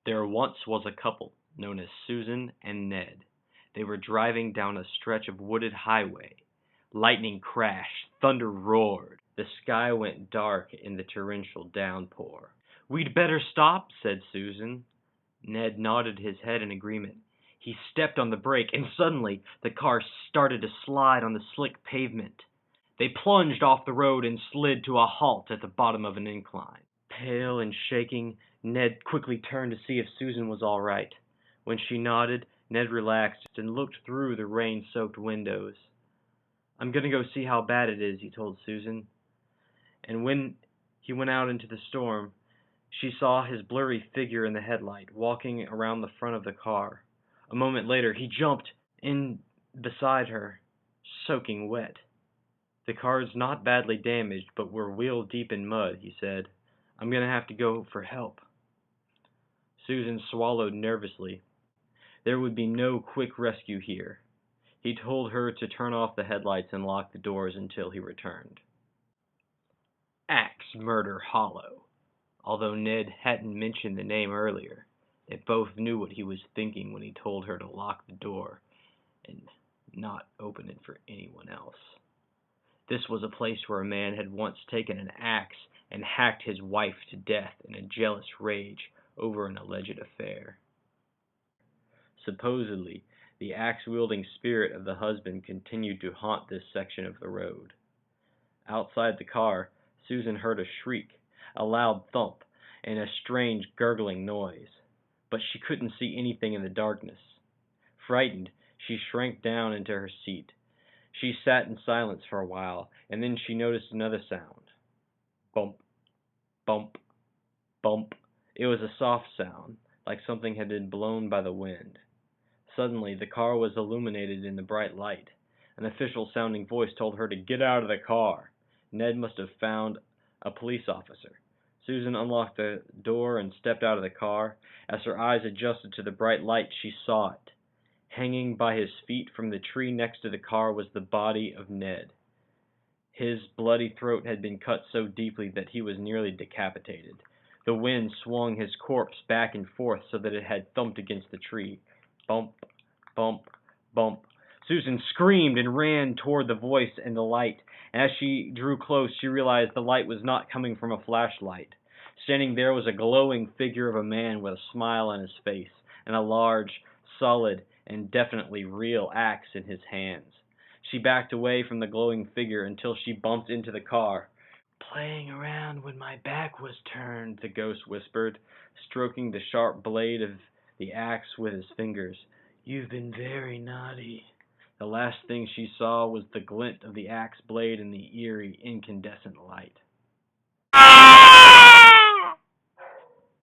There once was a couple known as Susan and Ned. They were driving down a stretch of wooded highway. Lightning crashed, thunder roared. The sky went dark in the torrential downpour. "We'd better stop," said Susan. Ned nodded his head in agreement. He stepped on the brake, and suddenly the car started to slide on the slick pavement. They plunged off the road and slid to a halt at the bottom of an incline. Pale and shaking, Ned quickly turned to see if Susan was all right. When she nodded, Ned relaxed and looked through the rain-soaked windows. "I'm going to go see how bad it is," he told Susan. And when he went out into the storm, she saw his blurry figure in the headlight, walking around the front of the car. A moment later, he jumped in beside her, soaking wet. "The car's not badly damaged, but we're wheel deep in mud," he said. "I'm going to have to go for help." Susan swallowed nervously. There would be no quick rescue here. He told her to turn off the headlights and lock the doors until he returned. Axe Murder Hollow. Although Ned hadn't mentioned the name earlier, they both knew what he was thinking when he told her to lock the door and not open it for anyone else. This was a place where a man had once taken an axe and hacked his wife to death in a jealous rage over an alleged affair. Supposedly, the axe-wielding spirit of the husband continued to haunt this section of the road. Outside the car, Susan heard a shriek, a loud thump, and a strange gurgling noise, but she couldn't see anything in the darkness. Frightened, she shrank down into her seat. She sat in silence for a while, and then she noticed another sound. Bump, bump, bump. It was a soft sound, like something had been blown by the wind. Suddenly, the car was illuminated in the bright light. An official-sounding voice told her to get out of the car. Ned must have found a police officer. Susan unlocked the door and stepped out of the car. As her eyes adjusted to the bright light, she saw it. Hanging by his feet from the tree next to the car was the body of Ned. His bloody throat had been cut so deeply that he was nearly decapitated. The wind swung his corpse back and forth so that it had thumped against the tree. Bump, bump, bump. Susan screamed and ran toward the voice and the light. As she drew close, she realized the light was not coming from a flashlight. Standing there was a glowing figure of a man with a smile on his face and a large, solid, and definitely real axe in his hands. She backed away from the glowing figure until she bumped into the car. "Playing around when my back was turned," the ghost whispered, stroking the sharp blade of the axe with his fingers. "You've been very naughty." The last thing she saw was the glint of the axe blade in the eerie, incandescent light.